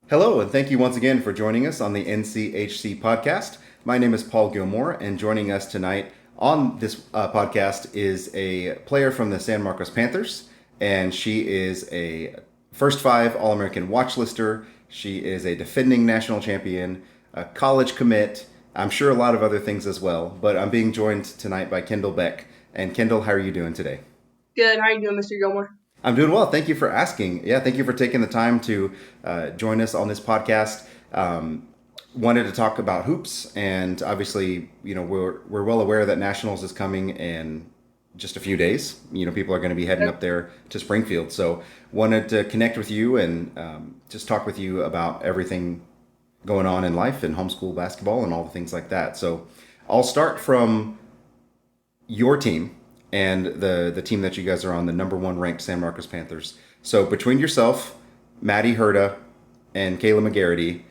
Hello, and thank you once again for joining us on the NCHC podcast. My name is Paul Gilmore, and joining us tonight on this podcast is a player from the San Marcos Panthers, and she is a first five All American watchlister. She is a defending national champion, a college commit. I'm sure a lot of other things as well, but I'm being joined tonight by Kendall Beck. And Kendall, how are you doing today? Good. How are you doing, Mr. Gilmore? I'm doing well. Thank you for asking. Yeah, thank you for taking the time to join us on this podcast. Wanted to talk about hoops, and obviously, we're well aware that nationals is coming in just a few days. People are going to be heading up there to Springfield. So, wanted to connect with you and just talk with you about everything going on in life and homeschool basketball and all the things like that. So, I'll start from your team and the team that you guys are on, the number one ranked San Marcos Panthers. So between yourself, Maddie Herda, and Kayla McGarity,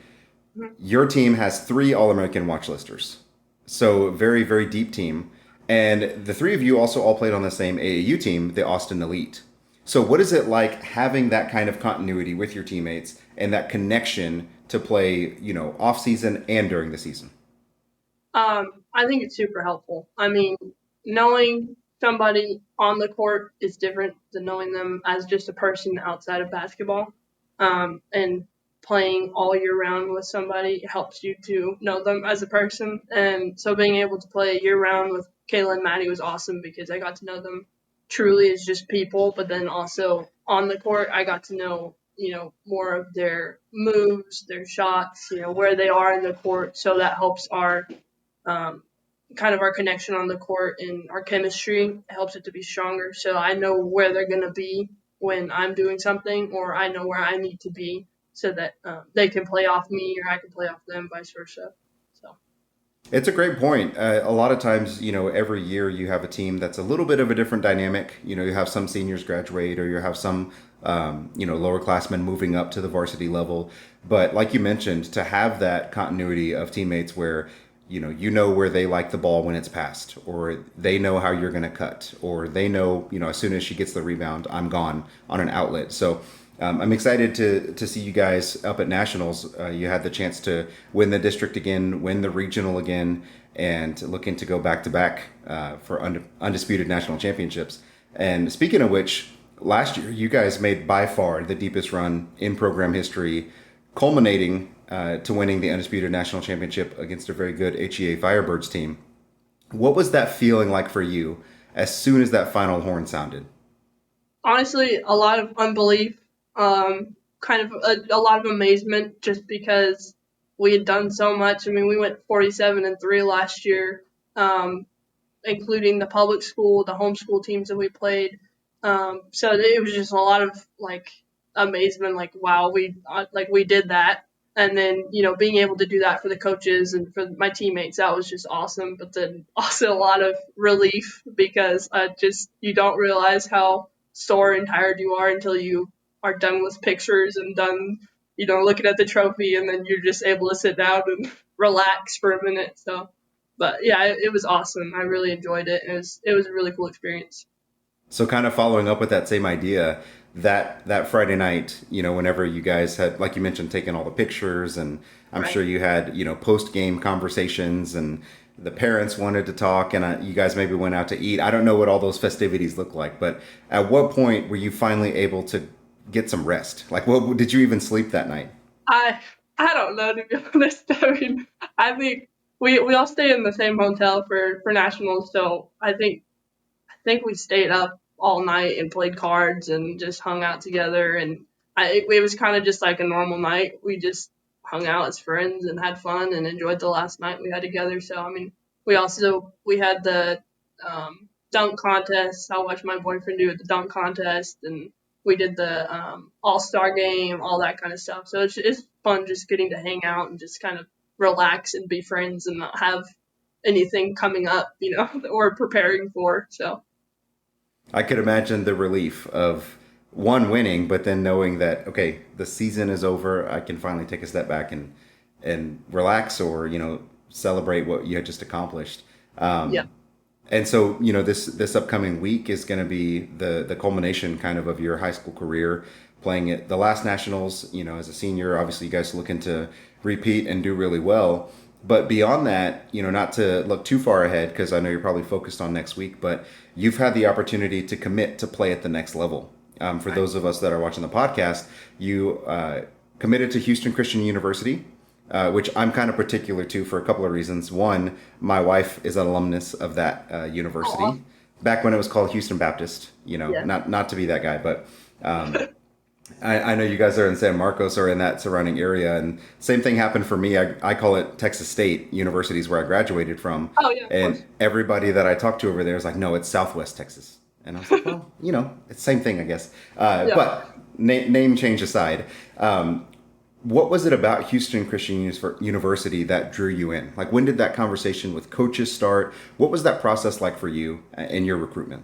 your team has three All American watch listers. So very, very deep team. And the three of you also all played on the same AAU team, the Austin Elite. So what is it like having that kind of continuity with your teammates and that connection to play, off season and during the season? I think it's super helpful. I mean, knowing somebody on the court is different than knowing them as just a person outside of basketball. And playing all year round with somebody helps you to know them as a person. And so being able to play year round with Kayla and Maddie was awesome because I got to know them truly as just people, but then also on the court, I got to know, more of their moves, their shots, where they are in the court. So that helps our um, kind of our connection on the court and our chemistry helps it to be stronger. So I know where they're going to be when I'm doing something, or I know where I need to be so that they can play off me or I can play off them, vice versa. So, It's a great point. A lot of times, every year you have a team that's a little bit of a different dynamic. You have some seniors graduate, or you have some, lower classmen moving up to the varsity level. But like you mentioned, to have that continuity of teammates where, you know where they like the ball when it's passed, or they know how you're going to cut, or they know, as soon as she gets the rebound, I'm gone on an outlet. So I'm excited to see you guys up at nationals. You had the chance to win the district again, win the regional again, and looking to go back to back for undisputed national championships. And speaking of which, last year you guys made by far the deepest run in program history, culminating to winning the undisputed national championship against a very good HEA Firebirds team. What was that feeling like for you as soon as that final horn sounded? honestly, a lot of unbelief, kind of a lot of amazement just because we had done so much. I mean, we went 47-3 last year, um, including the public school, the homeschool teams that we played. So it was just a lot of like amazement, like wow, we did that, and then being able to do that for the coaches and for my teammates, that was just awesome. But then also a lot of relief because just you don't realize how sore and tired you are until you are done with pictures and done, looking at the trophy, and then you're just able to sit down and relax for a minute. So but yeah, it was awesome. I really enjoyed it. It was a really cool experience. So kind of following up with that same idea, that Friday night, whenever you guys had, like you mentioned, taken all the pictures, and I'm Right. sure you had, post game conversations, and the parents wanted to talk, and you guys maybe went out to eat. I don't know what all those festivities look like, but at what point were you finally able to get some rest? Like, what did you even sleep that night? I I don't know, to be honest. I mean, I think we all stay in the same hotel for nationals, so I think we stayed up all night and played cards and just hung out together. And it was kind of just like a normal night. We just hung out as friends and had fun and enjoyed the last night we had together. So I mean, we had the dunk contest. I watched my boyfriend do the dunk contest, and we did the all-star game, all that kind of stuff. So it's fun just getting to hang out and just kind of relax and be friends and not have anything coming up, that we're preparing for. So I could imagine the relief of one winning, but then knowing that okay, the season is over. I can finally take a step back and relax, or celebrate what you had just accomplished. yeah. And so this upcoming week is going to be the culmination kind of your high school career. playing at the last nationals. You know, as a senior, obviously you guys looking to repeat and do really well. But beyond that, you know, not to look too far ahead because I know you're probably focused on next week, but you've had the opportunity to commit to play at the next level. For those of us that are watching the podcast, you committed to Houston Christian University, which I'm kind of particular to for a couple of reasons. One, my wife is an alumnus of that Oh, university back when it was called Houston Baptist. You know, yeah. not to be that guy, but I know you guys are in San Marcos or in that surrounding area, and same thing happened for me. I call it Texas State Universities where I graduated from, Oh, yeah, of and course. everybody that I talked to over there is like, no, it's Southwest Texas, and I was like, well, you know, it's the same thing, I guess. Yeah. But name change aside, what was it about Houston Christian University that drew you in? Like, when did that conversation with coaches start? What was that process like for you in your recruitment?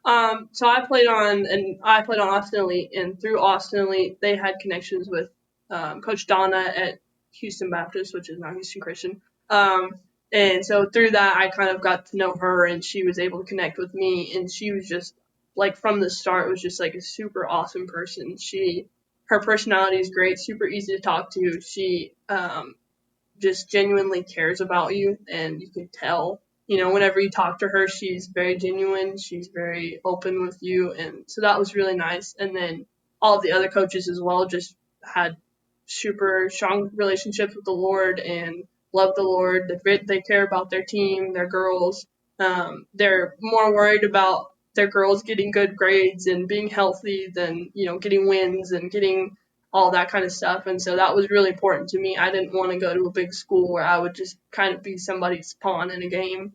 So I played on Austin Elite, and through Austin Elite, they had connections with Coach Donna at Houston Baptist, which is now Houston Christian. And so through that, I kind of got to know her, and she was able to connect with me, and she was just like from the start was just like a super awesome person. Her personality is great, super easy to talk to. She just genuinely cares about you, and you can tell. You know, whenever you talk to her, she's very genuine. She's very open with you, and so that was really nice. And then all of the other coaches as well just had super strong relationships with the Lord and love the Lord. They care about their team, their girls. They're more worried about their girls getting good grades and being healthy than getting wins and getting all that kind of stuff. And so that was really important to me. I didn't want to go to a big school where I would just kind of be somebody's pawn in a game.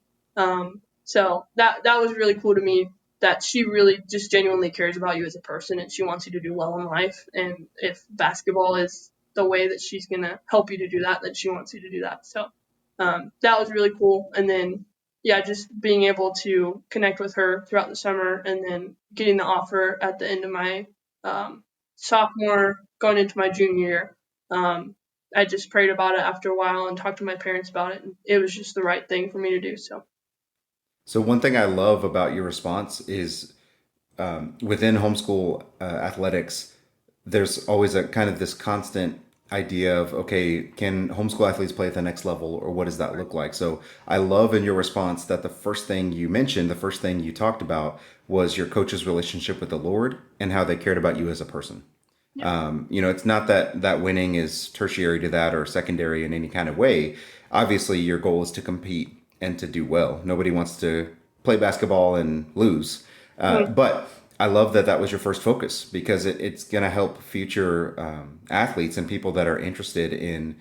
So that was really cool to me that she really just genuinely cares about you as a person and she wants you to do well in life. And if basketball is the way that she's going to help you to do that, then she wants you to do that. So that was really cool. And then, yeah, just being able to connect with her throughout the summer and then getting the offer at the end of my um, sophomore going into my junior year. I just prayed about it after a while and talked to my parents about it. And it was just the right thing for me to do. So, So one thing I love about your response is within homeschool athletics, there's always a kind of this constant idea of, okay, can homeschool athletes play at the next level or what does that look like? So I love in your response that the first thing you mentioned, the first thing you talked about was your coach's relationship with the Lord and how they cared about you as a person. yeah, You know, it's not that winning is tertiary to that or secondary in any kind of way. Obviously, your goal is to compete and to do well. Nobody wants to play basketball and lose. mm, But I love that that was your first focus because it's going to help future athletes and people that are interested in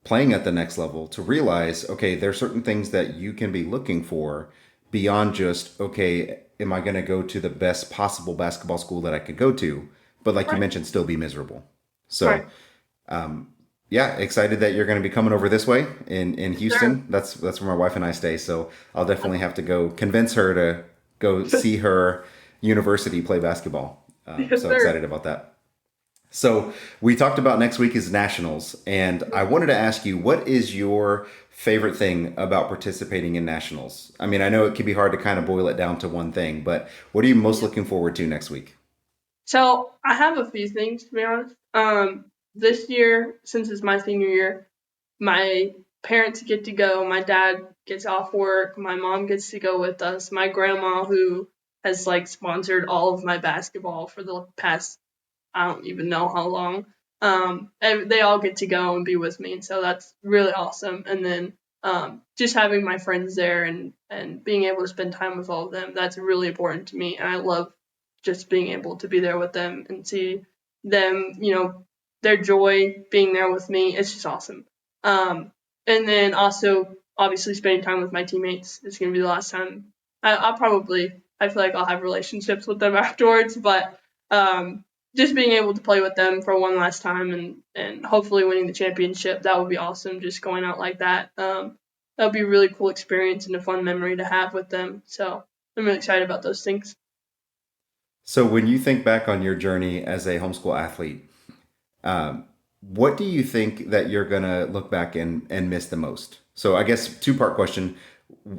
playing at the next level to realize, okay, there are certain things that you can be looking for beyond just, okay, am I going to go to the best possible basketball school that I could go to? But like you right, mentioned, still be miserable. right. So, yeah, excited that you're going to be coming over this way in Yes, sir. Houston. That's where my wife and I stay. So I'll definitely have to go convince her to go see her university play basketball. Yes, So sir. excited about that. So we talked about next week is nationals, and I wanted to ask you, what is your favorite thing about participating in nationals? I mean, I know it can be hard to kind of boil it down to one thing, but what are you most Yeah. looking forward to next week? So I have a few things to be honest. This year, since it's my senior year, my parents get to go. My dad gets off work. My mom gets to go with us. My grandma, who has like sponsored all of my basketball for the past I don't even know how long. And they all get to go and be with me, and so that's really awesome. And then just having my friends there and being able to spend time with all of them, that's really important to me. And I love just being able to be there with them and see them, their joy being there with me. It's just awesome. And then also obviously spending time with my teammates is going to be the last time. I feel like I'll have relationships with them afterwards, but um, just being able to play with them for one last time and hopefully winning the championship, that would be awesome. Just going out like that. That would be a really cool experience and a fun memory to have with them. So I'm really excited about those things. So when you think back on your journey as a homeschool athlete, um, what do you think that you're gonna look back and miss the most? So I guess two-part question: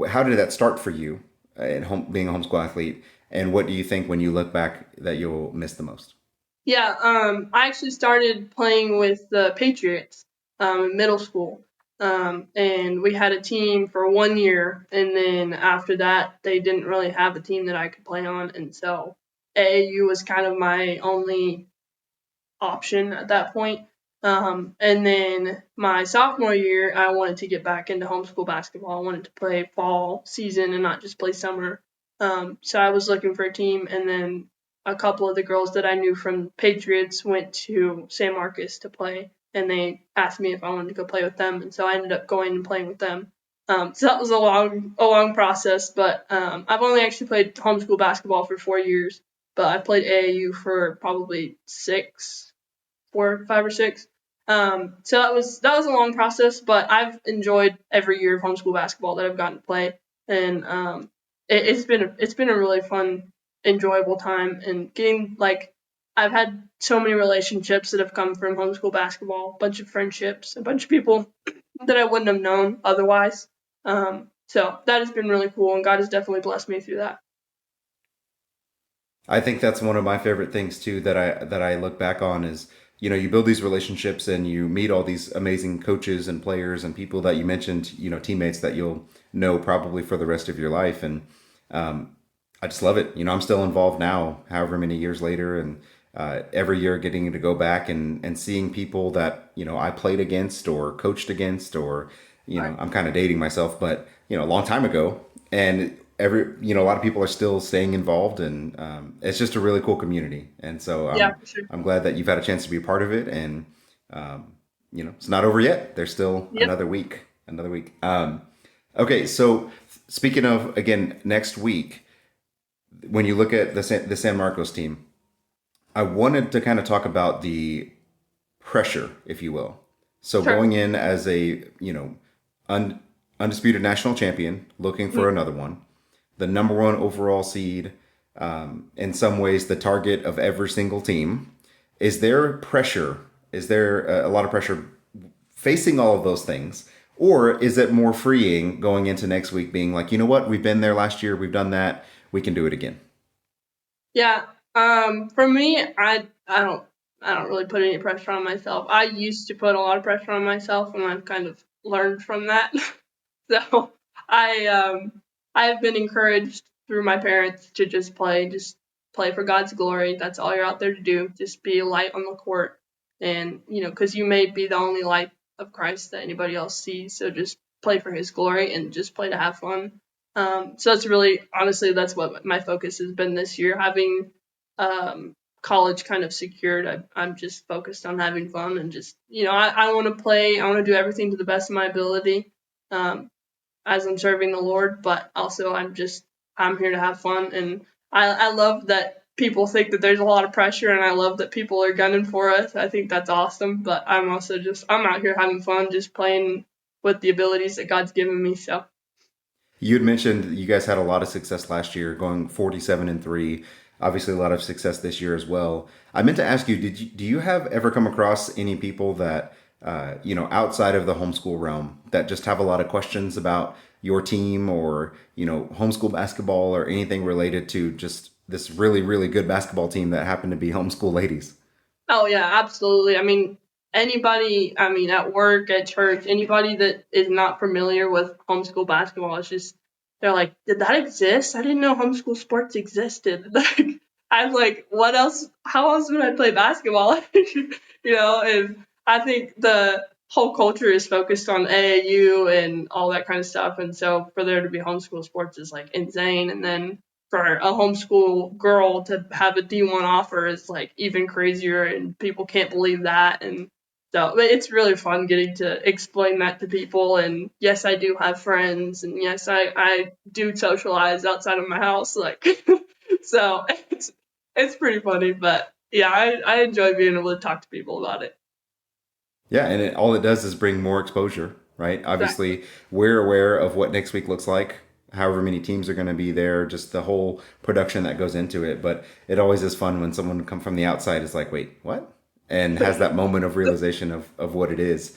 how did that start for you at home, being a homeschool athlete, and what do you think when you look back that you'll miss the most? Yeah, I actually started playing with the Patriots in middle school. And we had a team for 1 year, and then after that, they didn't really have a team that I could play on, and so AAU was kind of my only option at that point. And then my sophomore year, I wanted to get back into homeschool basketball. I wanted to play fall season and not just play summer. So I was looking for a team, and then a couple of the girls that I knew from Patriots went to San Marcos to play, and they asked me if I wanted to go play with them, and so I ended up going and playing with them. So that was a long process, but I've only actually played homeschool basketball for 4 years, but I played AAU for probably 5 or 6. So that was a long process, but I've enjoyed every year of homeschool basketball that I've gotten to play, and it's been a really fun, enjoyable time, and getting like I've had so many relationships that have come from homeschool basketball, a bunch of friendships, a bunch of people that I wouldn't have known otherwise. So that has been really cool, and God has definitely blessed me through that. I think that's one of my favorite things too that I look back on is, you build these relationships and you meet all these amazing coaches and players and people that you mentioned, teammates that you'll know probably for the rest of your life. And I just love it. I'm still involved now, however many years later, and every year getting to go back and seeing people that I played against or coached against, or Right. I'm kind of dating myself, but a long time ago, and a lot of people are still staying involved, and it's just a really cool community. And so Yeah, I'm for sure. I'm glad that you've had a chance to be a part of it, and it's not over yet. There's still Yep. another week. Okay, so speaking of, again, next week, when you look at the San Marcos team, I wanted to kind of talk about the pressure, if you will. So Sure. going in as a un, undisputed national champion, looking for Mm. another one, the number one overall seed, in some ways the target of every single team. Is there pressure? Is there a lot of pressure facing all of those things? Or is it more freeing going into next week being like, you know what, we've been there last year, we've done that, we can do it again? Yeah. For me, I don't really put any pressure on myself. I used to put a lot of pressure on myself, and I've kind of learned from that. So I have been encouraged through my parents to just play for God's glory. That's all you're out there to do. Just be a light on the court, and because you may be the only light of Christ that anybody else sees. So just play for His glory and just play to have fun. So that's really, honestly, that's what my focus has been this year. Having college kind of secured, I'm just focused on having fun and just, I want to play. I want to do everything to the best of my ability um, as I'm serving the Lord, but also I'm here to have fun. And I love that people think that there's a lot of pressure, and I love that people are gunning for us. I think that's awesome, but I'm also I'm out here having fun, just playing with the abilities that God's given me. So, You had mentioned you guys had a lot of success last year, going 47-3. Obviously, a lot of success this year as well. I meant to ask you, do you have ever come across any people that outside of the homeschool realm that just have a lot of questions about your team, or homeschool basketball, or anything related to just this really really good basketball team that happened to be homeschool ladies? oh yeah, absolutely. I mean, anybody, I mean, at work, at church, anybody that is not familiar with homeschool basketball, it's just, they're like, did that exist? I didn't know homeschool sports existed. Like, I'm like, what else? How else would I play basketball? And I think the whole culture is focused on AAU and all that kind of stuff. And so for there to be homeschool sports is like insane. And then for a homeschool girl to have a D1 offer is like even crazier, and people can't believe that. And so it's really fun getting to explain that to people. And yes, I do have friends, and yes, I do socialize outside of my house. Like, so it's pretty funny, but yeah, I enjoy being able to talk to people about it. Yeah, and all it does is bring more exposure, right? Exactly. Obviously, we're aware of what next week looks like, however many teams are going to be there, just the whole production that goes into it. But it always is fun when someone come from the outside is like, wait, what? And has that moment of realization of what it is.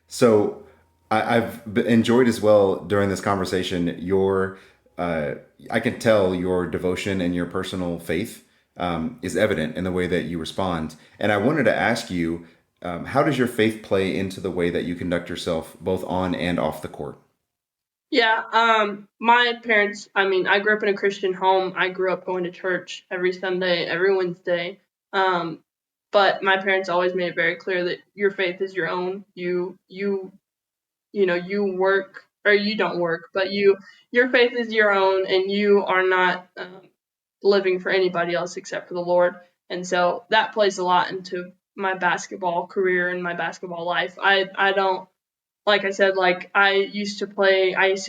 So I've enjoyed as well during this conversation your, I can tell your devotion and your personal faith is evident in the way that you respond. And I wanted to ask you, how does your faith play into the way that you conduct yourself both on and off the court? Yeah, my parents, I mean, I grew up in a Christian home. I grew up going to church every Sunday, every Wednesday. Um, but my parents always made it very clear that your faith is your own. You work or you don't work, but your faith is your own, and you are not living for anybody else except for the Lord. And so that plays a lot into my basketball career and my basketball life. I don't, like I said, like I used to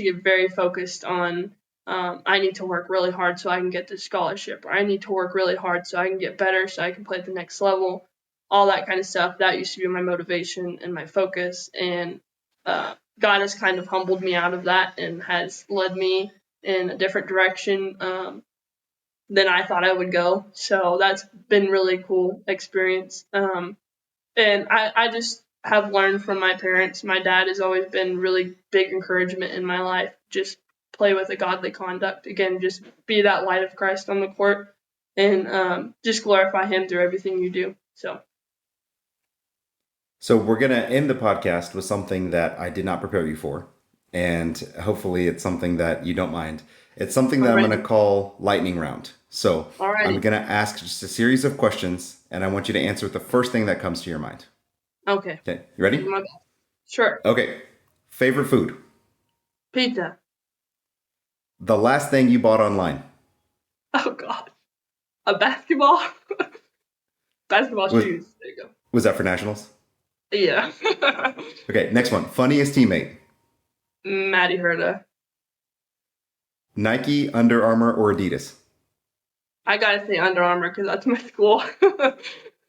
get very focused on I need to work really hard so I can get this scholarship, or I need to work really hard so I can get better so I can play at the next level, all that kind of stuff. That used to be my motivation and my focus, and God has kind of humbled me out of that and has led me in a different direction than I thought I would go. So that's been really cool experience. And I just have learned from my parents. My dad has always been really big encouragement in my life. Just play with a godly conduct. Again, just be that light of Christ on the court, and just glorify Him through everything you do. So, So we're going to end the podcast with something that I did not prepare you for. And hopefully it's something that you don't mind. It's something that I'm going to alrighty, call lightning round. So I'm alrighty, going to ask just a series of questions, and I want you to answer with the first thing that comes to your mind. okay, Okay, you do ready? my best. Sure, Okay. Favorite food? pizza. The last thing you bought online? Oh God, a basketball, basketball Was shoes. There you go. was that for nationals? Yeah, Okay, next one. Funniest teammate? Maddie Herda. Nike, Under Armour, or Adidas? I gotta say Under Armour because that's my school.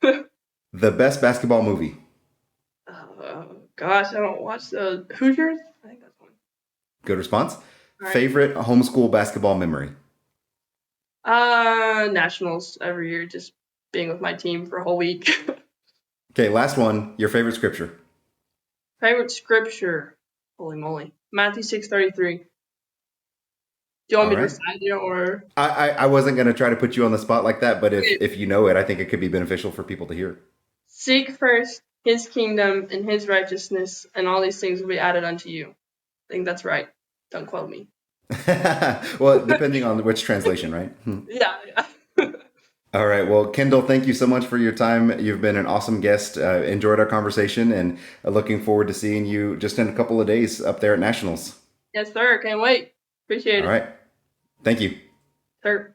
The best basketball movie? Gosh, I don't watch the Hoosiers. I think that's one. Good response. All right. Favorite homeschool basketball memory? Nationals every year, just being with my team for a whole week. Okay, last one. Your favorite scripture? Favorite scripture? Holy moly, Matthew 6:33. Do you want All me to right. recite it or? I wasn't going to try to put you on the spot like that, but Okay. if you know it, I think it could be beneficial for people to hear. Seek first His kingdom and His righteousness, and all these things will be added unto you. I think that's right. Don't quote me. Well, depending on which translation, right? Yeah, yeah. All right. Well, Kendall, thank you so much for your time. You've been an awesome guest. Enjoyed our conversation, and looking forward to seeing you just in a couple of days up there at Nationals. Yes, sir. Can't wait. Appreciate All it, right. Thank you. sir.